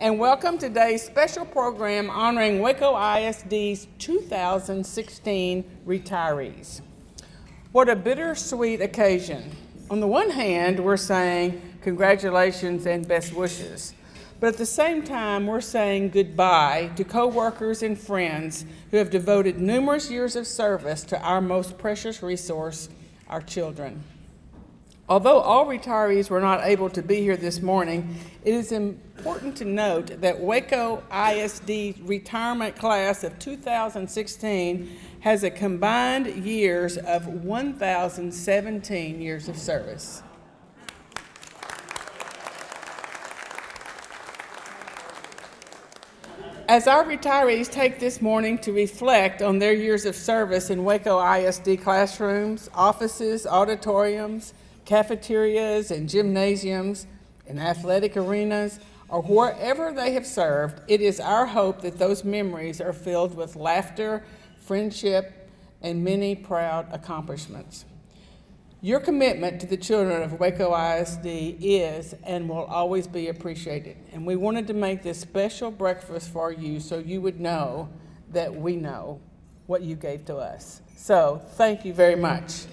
and welcome today's special program honoring Waco ISD's 2016 retirees. What a bittersweet occasion. On the one hand, we're saying congratulations and best wishes, but at the same time, we're saying goodbye to co-workers and friends who have devoted numerous years of service to our most precious resource, our children. Although all retirees were not able to be here this morning, it is important to note that Waco ISD retirement class of 2016 has a combined years of 1,017 years of service. As our retirees take this morning to reflect on their years of service in Waco ISD classrooms, offices, auditoriums, cafeterias and gymnasiums, and athletic arenas, or wherever they have served, it is our hope that those memories are filled with laughter, friendship, and many proud accomplishments. Your commitment to the children of Waco ISD is and will always be appreciated, and we wanted to make this special breakfast for you so you would know that we know what you gave to us. So, thank you very much.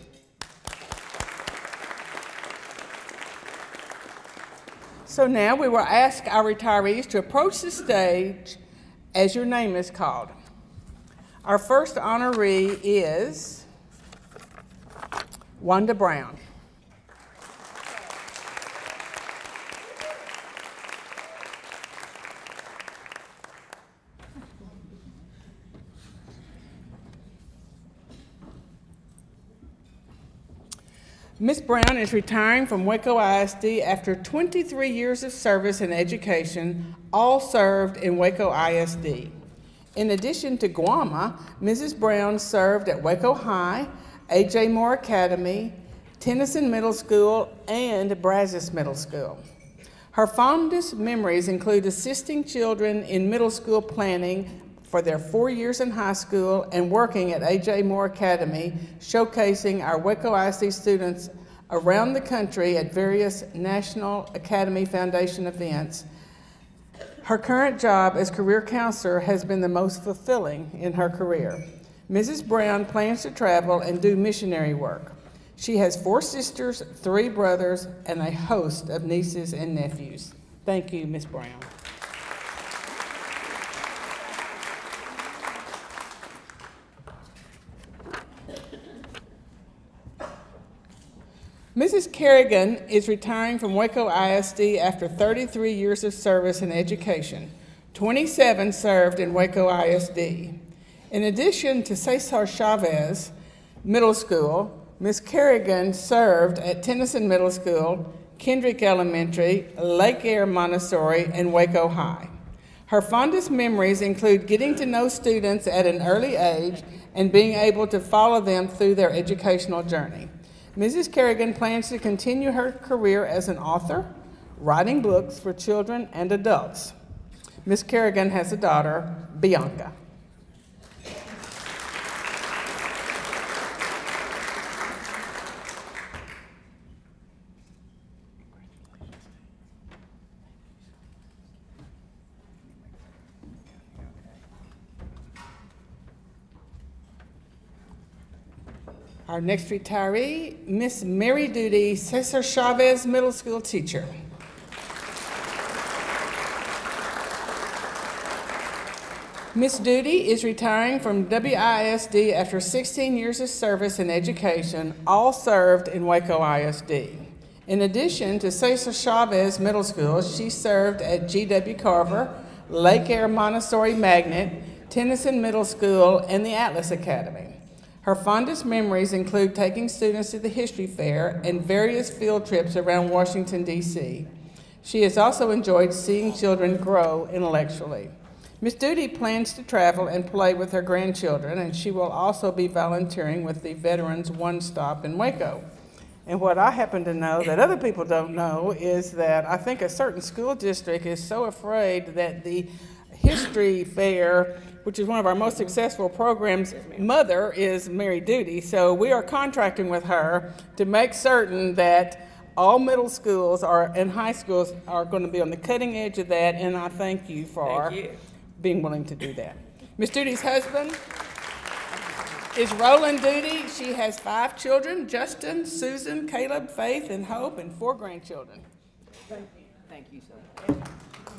So now we will ask our retirees to approach the stage as your name is called. Our first honoree is Wanda Brown. Ms. Brown is retiring from Waco ISD after 23 years of service in education, all served in Waco ISD. In addition to Guama, Mrs. Brown served at Waco High, A.J. Moore Academy, Tennyson Middle School, and Brazos Middle School. Her fondest memories include assisting children in middle school planning for their 4 years in high school and working at A.J. Moore Academy, showcasing our Waco ISD students around the country at various National Academy Foundation events. Her current job as career counselor has been the most fulfilling in her career. Mrs. Brown plans to travel and do missionary work. She has 4 sisters, 3 brothers, and a host of nieces and nephews. Thank you, Ms. Brown. Mrs. Kerrigan is retiring from Waco ISD after 33 years of service in education. 27 served in Waco ISD. In addition to Cesar Chavez Middle School, Ms. Kerrigan served at Tennyson Middle School, Kendrick Elementary, Lake Air Montessori, and Waco High. Her fondest memories include getting to know students at an early age and being able to follow them through their educational journey. Mrs. Kerrigan plans to continue her career as an author, writing books for children and adults. Ms. Kerrigan has a daughter, Bianca. Our next retiree, Miss Mary Duty, Cesar Chavez Middle School teacher. Miss Duty is retiring from WISD after 16 years of service in education, all served in Waco ISD. In addition to Cesar Chavez Middle School, she served at G.W. Carver, Lake Air Montessori Magnet, Tennyson Middle School, and the Atlas Academy. Her fondest memories include taking students to the History Fair and various field trips around Washington, D.C. She has also enjoyed seeing children grow intellectually. Ms. Duty plans to travel and play with her grandchildren, and she will also be volunteering with the Veterans One Stop in Waco. And what I happen to know that other people don't know is that I think a certain school district is so afraid that the History Fair, which is one of our most successful programs, mother is Mary Duty, so we are contracting with her to make certain that all middle schools and high schools are going to be on the cutting edge of that, and I thank you for being willing to do that. Ms. Duty's husband is Roland Duty. She has 5 children: Justin, Susan, Caleb, Faith, and Hope, and 4 grandchildren. Thank you. Thank you, sir.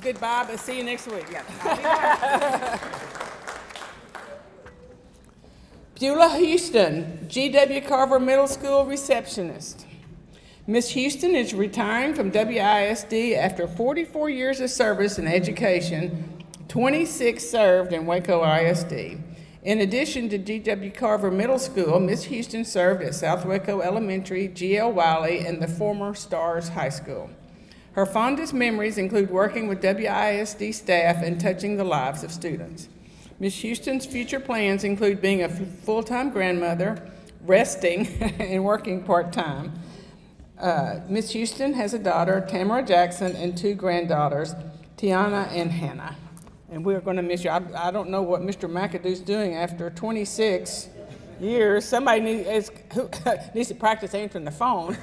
Goodbye, but see you next week. Yeah. Beulah Houston, G.W. Carver Middle School receptionist. Ms. Houston is retiring from WISD after 44 years of service in education, 26 served in Waco ISD. In addition to G.W. Carver Middle School, Ms. Houston served at South Waco Elementary, G.L. Wiley, and the former Stars High School. Her fondest memories include working with WISD staff and touching the lives of students. Ms. Houston's future plans include being a full-time grandmother, resting, and working part-time. Ms. Houston has a daughter, Tamara Jackson, and 2 granddaughters, Tiana and Hannah. And we're going to miss you. I don't know what Mr. McAdoo's doing after 26 years. Somebody needs to practice answering the phone.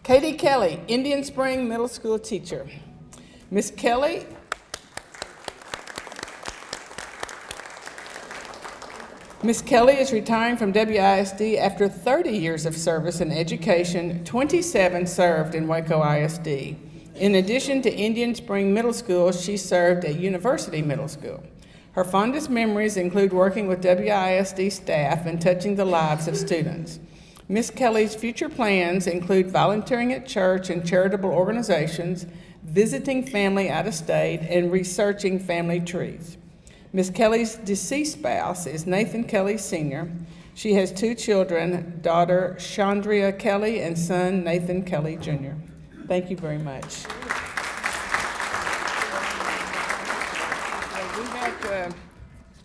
Katie Kelly, Indian Spring Middle School teacher. Ms. Kelly is retiring from WISD after 30 years of service in education, 27 served in Waco ISD. In addition to Indian Spring Middle School, she served at University Middle School. Her fondest memories include working with WISD staff and touching the lives of students. Ms. Kelly's future plans include volunteering at church and charitable organizations, visiting family out of state, and researching family trees. Ms. Kelly's deceased spouse is Nathan Kelly Sr. She has 2 children, daughter Chandria Kelly and son Nathan Kelly Jr. Thank you very much.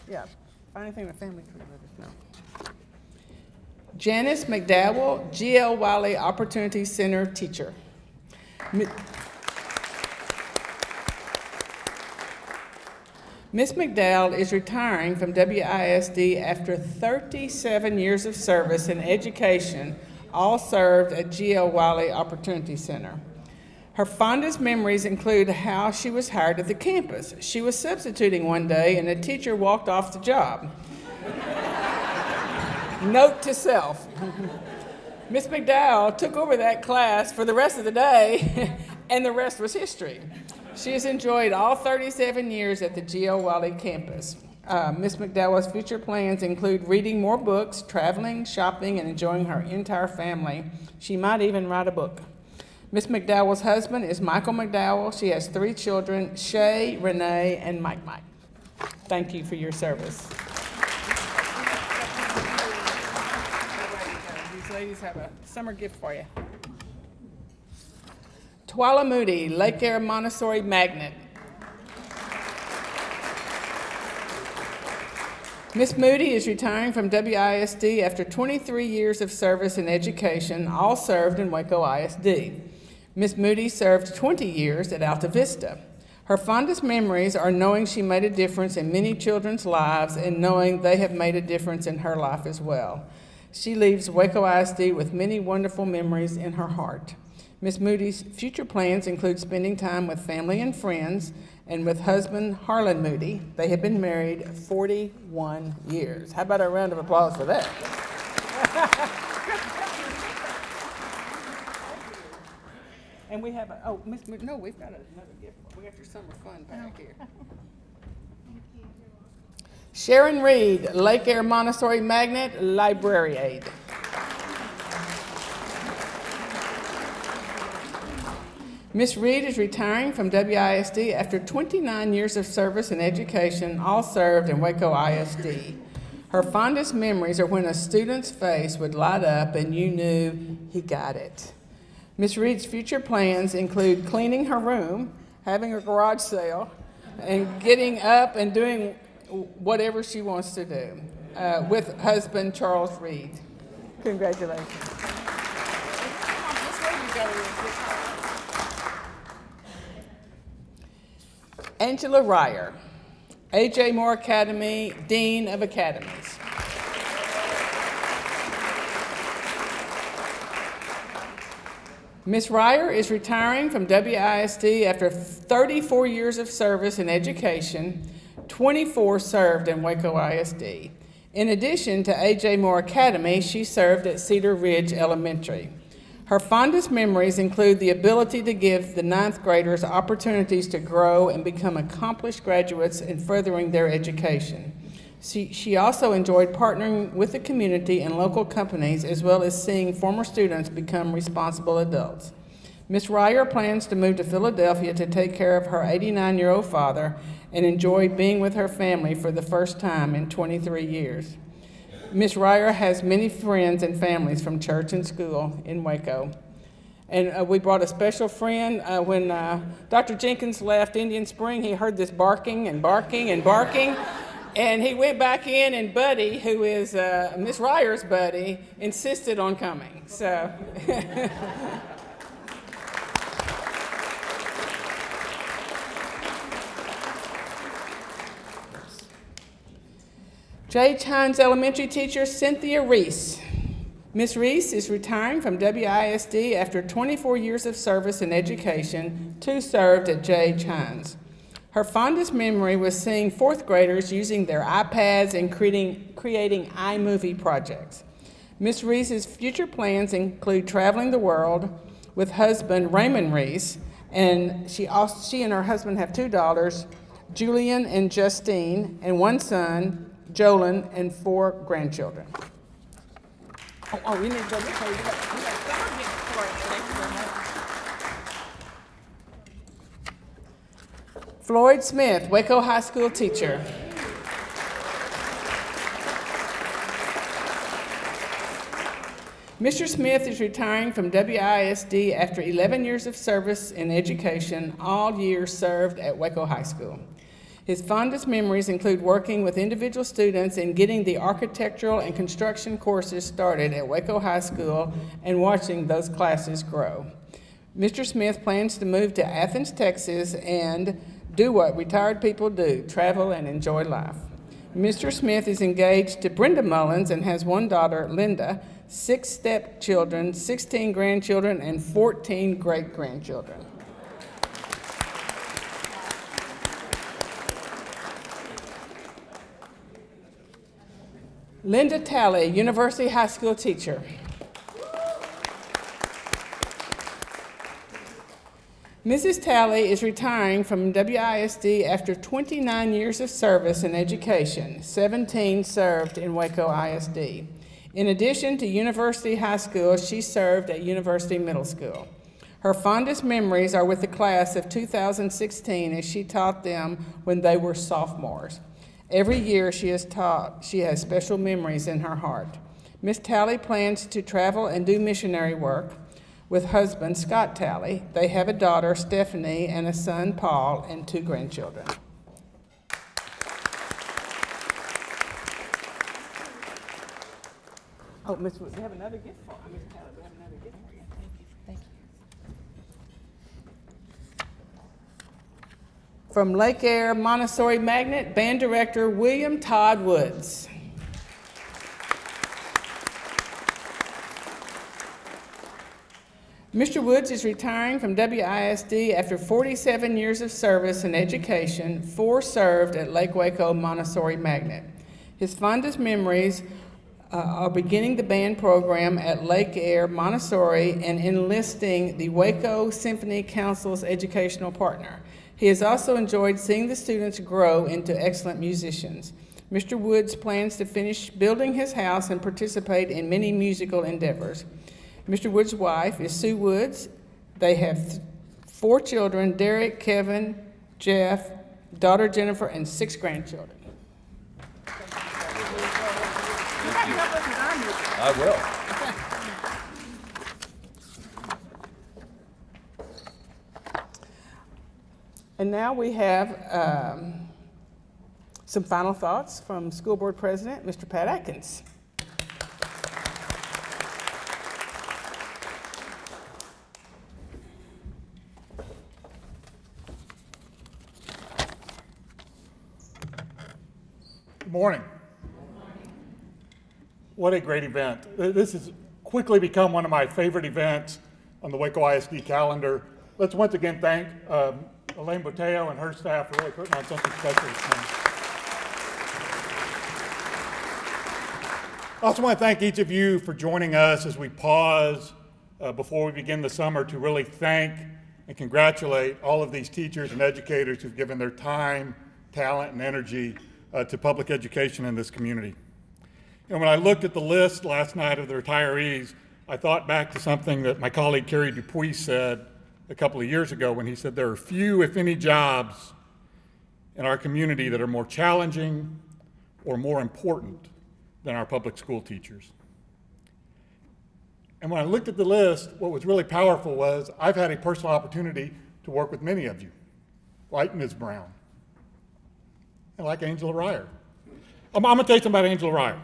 We have find anything in the family tree, let us know. Janice McDowell, G.L. Wiley Opportunity Center teacher. Ms. McDowell is retiring from WISD after 37 years of service in education, all served at G.L. Wiley Opportunity Center. Her fondest memories include how she was hired at the campus. She was substituting one day and a teacher walked off the job. Note to self. Ms. McDowell took over that class for the rest of the day, and the rest was history. She has enjoyed all 37 years at the G.L. Wiley campus. Ms. McDowell's future plans include reading more books, traveling, shopping, and enjoying her entire family. She might even write a book. Ms. McDowell's husband is Michael McDowell. She has 3 children, Shay, Renee, and Mike. Thank you for your service. Ladies have a summer gift for you. Twyla Moody, Lake Air Montessori Magnet. Ms. Moody is retiring from WISD after 23 years of service in education, all served in Waco ISD. Ms. Moody served 20 years at Alta Vista. Her fondest memories are knowing she made a difference in many children's lives and knowing they have made a difference in her life as well. She leaves Waco ISD with many wonderful memories in her heart. Ms. Moody's future plans include spending time with family and friends and with husband Harlan Moody. They have been married 41 years. How about a round of applause for that? And we have Miss Moody, no, we've got another gift. We got your summer fun back here. Sharon Reed, Lake Air Montessori Magnet, Library Aide. Ms. Reed is retiring from WISD after 29 years of service in education, all served in Waco ISD. Her fondest memories are when a student's face would light up and you knew he got it. Ms. Reed's future plans include cleaning her room, having a garage sale, and getting up and doing whatever she wants to do with husband Charles Reed. Congratulations. Angela Ryer. A.J. Moore Academy, Dean of Academies. Ms. Ryer is retiring from WISD after 34 years of service in education, 24 served in Waco ISD. In addition to A.J. Moore Academy, she served at Cedar Ridge Elementary. Her fondest memories include the ability to give the ninth graders opportunities to grow and become accomplished graduates in furthering their education. She also enjoyed partnering with the community and local companies, as well as seeing former students become responsible adults. Ms. Ryer plans to move to Philadelphia to take care of her 89-year-old father and enjoy being with her family for the first time in 23 years. Ms. Ryer has many friends and families from church and school in Waco. And we brought a special friend. When Dr. Jenkins left Indian Spring, he heard this barking and barking and barking. And he went back in, and Buddy, who is Miss Ryer's buddy, insisted on coming. So, J. Chines Elementary teacher Cynthia Reese. Ms. Reese is retiring from WISD after 24 years of service in education, 2 served at J. Chines. Her fondest memory was seeing fourth graders using their iPads and creating iMovie projects. Ms. Reese's future plans include traveling the world with husband Raymond Reese, and she and her husband have 2 daughters, Julian and Justine, and 1 son, Jolyn, and 4 grandchildren. We need to go this way. Floyd Smith, Waco High School teacher. Mr. Smith is retiring from WISD after 11 years of service in education, all years served at Waco High School. His fondest memories include working with individual students and getting the architectural and construction courses started at Waco High School and watching those classes grow. Mr. Smith plans to move to Athens, Texas, and do what retired people do, travel and enjoy life. Mr. Smith is engaged to Brenda Mullins and has 1 daughter, Linda, 6 stepchildren, 16 grandchildren, and 14 great-grandchildren. Linda Talley, University High School teacher. Mrs. Talley is retiring from WISD after 29 years of service in education, 17 served in Waco ISD. In addition to University High School, she served at University Middle School. Her fondest memories are with the class of 2016 as she taught them when they were sophomores. Every year she has taught, she has special memories in her heart. Ms. Talley plans to travel and do missionary work with husband Scott Talley. They have a daughter, Stephanie, and a son, Paul, and 2 grandchildren. Oh, Miss Woods, we have another gift for you. Miss Talley, we have another gift for you. Thank you. From Lake Air Montessori Magnet, Band Director William Todd Woods. Mr. Woods is retiring from WISD after 47 years of service in education, 4 served at Lake Waco Montessori Magnet. His fondest memories are beginning the band program at Lake Air Montessori and enlisting the Waco Symphony Council's educational partner. He has also enjoyed seeing the students grow into excellent musicians. Mr. Woods plans to finish building his house and participate in many musical endeavors. Mr. Woods' wife is Sue Woods. They have 4 children, Derek, Kevin, Jeff, daughter Jennifer, and 6 grandchildren. I will. And now we have some final thoughts from School Board President, Mr. Pat Atkins. Good morning. What a great event. This has quickly become one of my favorite events on the Waco ISD calendar. Let's once again thank Elaine Boteo and her staff for really putting on something special this morning. I also want to thank each of you for joining us as we pause before we begin the summer to really thank and congratulate all of these teachers and educators who've given their time, talent, and energy to public education in this community. And when I looked at the list last night of the retirees, I thought back to something that my colleague Kerry Dupuis said a couple of years ago when he said there are few, if any, jobs in our community that are more challenging or more important than our public school teachers. And when I looked at the list, what was really powerful was I've had a personal opportunity to work with many of you, like Ms. Brown, and like Angela Ryer. I'm going to tell you something about Angela Ryer.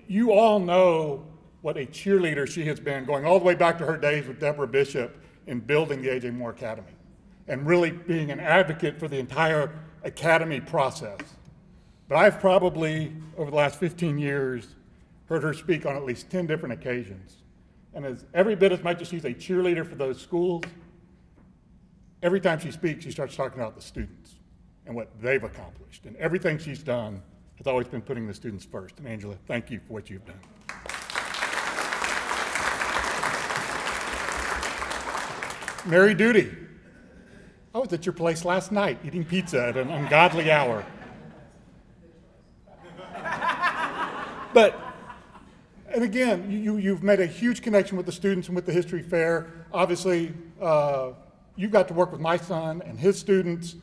You all know what a cheerleader she has been, going all the way back to her days with Deborah Bishop in building the A.J. Moore Academy, and really being an advocate for the entire academy process. But I've probably, over the last 15 years, heard her speak on at least 10 different occasions. And as every bit as much as she's a cheerleader for those schools, every time she speaks, she starts talking about the students and what they've accomplished. And everything she's done has always been putting the students first. And Angela, thank you for what you've done. Mary Duty. I was at your place last night eating pizza at an ungodly hour. And again, you've made a huge connection with the students and with the History Fair. Obviously, you've got to work with my son and his students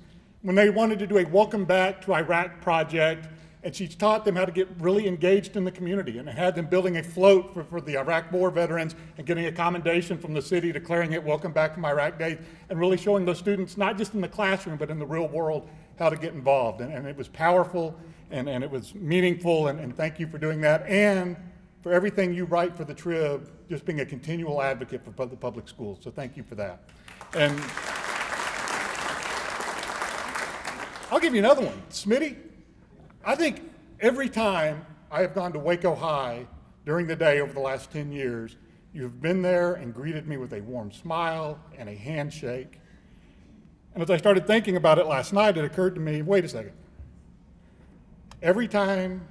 when they wanted to do a Welcome Back to Iraq project, and she's taught them how to get really engaged in the community and had them building a float for the Iraq War veterans and getting a commendation from the city declaring it Welcome Back from Iraq Day, and really showing those students, not just in the classroom, but in the real world, how to get involved. And it was powerful, and it was meaningful, and thank you for doing that. And for everything you write for the Trib, just being a continual advocate for the public schools. So thank you for that. And I'll give you another one. Smitty, I think every time I have gone to Waco High during the day over the last 10 years, you've been there and greeted me with a warm smile and a handshake. And as I started thinking about it last night, it occurred to me, wait a second. Every time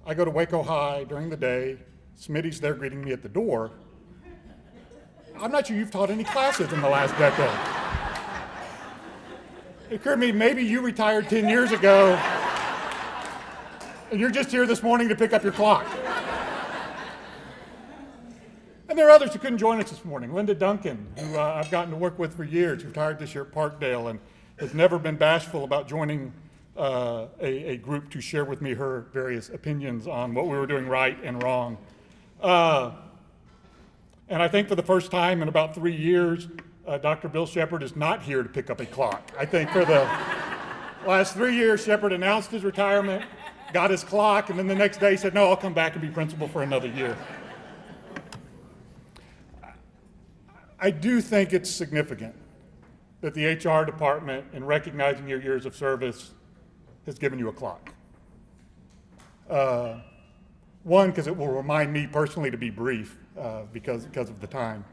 I go to Waco High during the day, Smitty's there greeting me at the door. I'm not sure you've taught any classes in the last decade. It occurred to me, maybe you retired 10 years ago, and you're just here this morning to pick up your clock. And there are others who couldn't join us this morning. Linda Duncan, who I've gotten to work with for years, who retired this year at Parkdale and has never been bashful about joining a group to share with me her various opinions on what we were doing right and wrong. And I think for the first time in about 3 years, Dr. Bill Shepard is not here to pick up a clock. I think for the last 3 years, Shepard announced his retirement, got his clock, and then the next day said, no, I'll come back and be principal for another year. I do think it's significant that the HR department, in recognizing your years of service, has given you a clock. One, because it will remind me personally to be brief because of the time.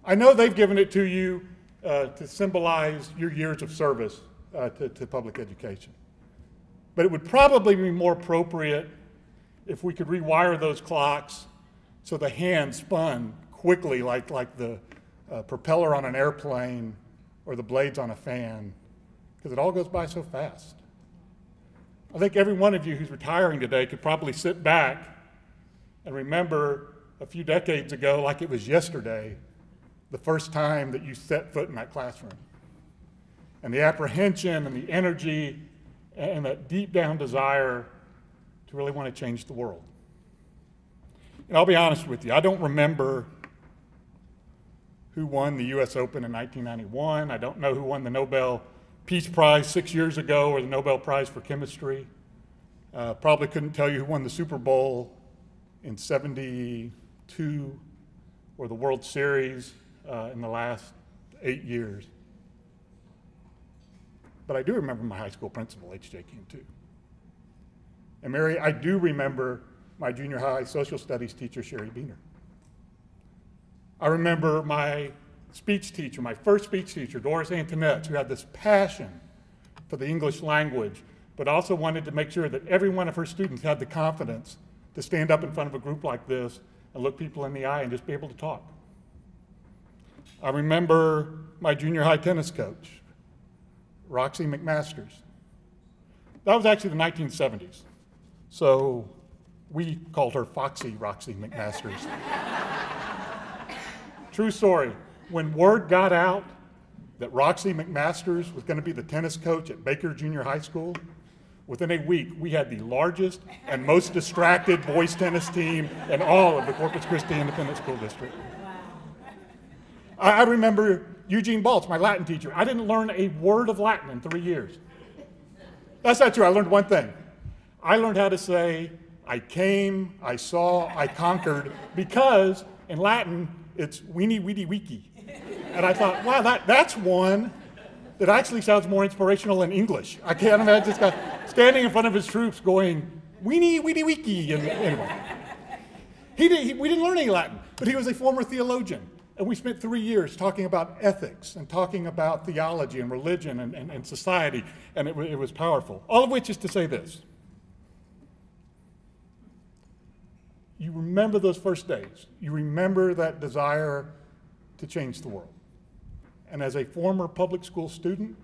I know they've given it to you to symbolize your years of service to public education. But it would probably be more appropriate if we could rewire those clocks so the hand spun quickly like the propeller on an airplane or the blades on a fan, because it all goes by so fast. I think every one of you who's retiring today could probably sit back and remember a few decades ago, like it was yesterday, the first time that you set foot in that classroom. And the apprehension and the energy and that deep down desire to really want to change the world. And I'll be honest with you, I don't remember who won the US Open in 1991. I don't know who won the Nobel Peace Prize 6 years ago or the Nobel Prize for Chemistry. Probably couldn't tell you who won the Super Bowl in '72 or the World Series in the last 8 years. but I do remember my high school principal, H.J. King, too. And Mary, I do remember my junior high social studies teacher, Sherry Beener. I remember my speech teacher, my first speech teacher, Doris Antoinette, who had this passion for the English language, but also wanted to make sure that every one of her students had the confidence to stand up in front of a group like this and look people in the eye and just be able to talk. I remember my junior high tennis coach, Roxy McMasters. That was actually the 1970s, so we called her Foxy Roxy McMasters. True story. When word got out that Roxy McMasters was going to be the tennis coach at Baker Junior High School, within a week, we had the largest and most distracted boys tennis team in all of the Corpus Christi Independent School District. I remember Eugene Baltz, my Latin teacher. I didn't learn a word of Latin in 3 years. That's not true. I learned one thing. I learned how to say, I came, I saw, I conquered, because in Latin, it's weenie, weedy, weeky. And I thought, wow, that's one that actually sounds more inspirational in English. I can't imagine this guy standing in front of his troops going, weenie, weedy, weeky. And anyway, we didn't learn any Latin, but he was a former theologian. And we spent 3 years talking about ethics and talking about theology and religion and society, and it was powerful. All of which is to say this. You remember those first days. You remember that desire to change the world. And as a former public school student,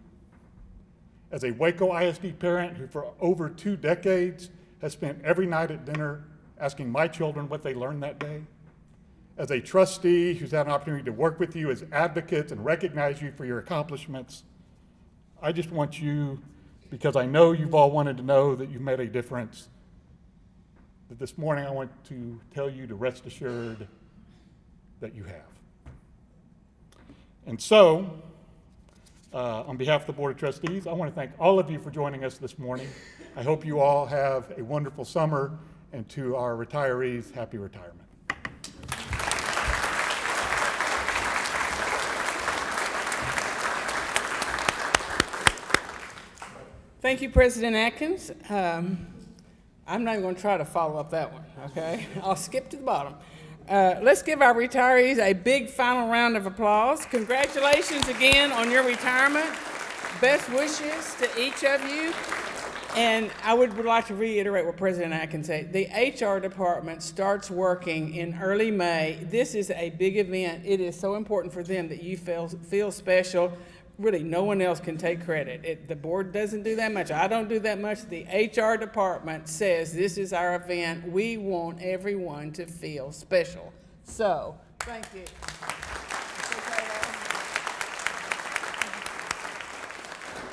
as a Waco ISD parent who for over 2 decades has spent every night at dinner asking my children what they learned that day, as a trustee who's had an opportunity to work with you as advocates and recognize you for your accomplishments, I just want you, because I know you've all wanted to know that you've made a difference, that this morning I want to tell you to rest assured that you have. And so, on behalf of the Board of Trustees, I want to thank all of you for joining us this morning. I hope you all have a wonderful summer, and to our retirees, happy retirement. Thank you, President Atkins. I'm not even going to try to follow up that one, okay? I'll skip to the bottom. Let's give our retirees a big final round of applause. Congratulations again on your retirement. Best wishes to each of you. And I would like to reiterate what President Atkins said. The HR department starts working in early May. This is a big event. It is so important for them that you feel special. Really, no one else can take credit. The board doesn't do that much. I don't do that much. The HR department says this is our event. We want everyone to feel special. So, thank you.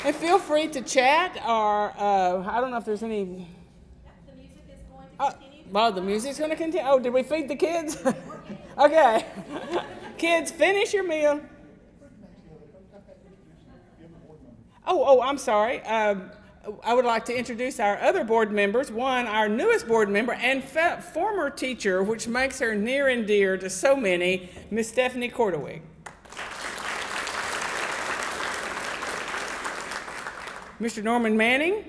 And feel free to chat, or I don't know if there's any. The music is going to continue. Well, the music's going to continue. Oh, did we feed the kids? Okay. Kids, finish your meal. Oh, I'm sorry. I would like to introduce our other board members. One, our newest board member and former teacher, which makes her near and dear to so many, Miss Stephanie Cordawig. Mr. Norman Manning.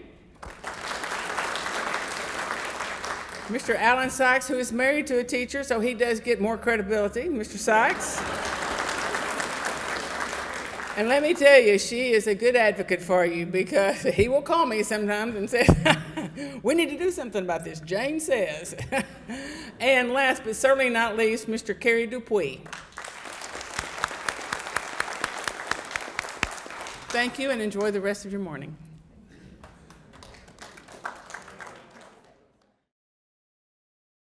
Mr. Alan Sykes, who is married to a teacher, so he does get more credibility. Mr. Sykes. And let me tell you, she is a good advocate for you, because he will call me sometimes and say, we need to do something about this, Jane says. And last but certainly not least, Mr. Kerry Dupuis. Thank you, and enjoy the rest of your morning.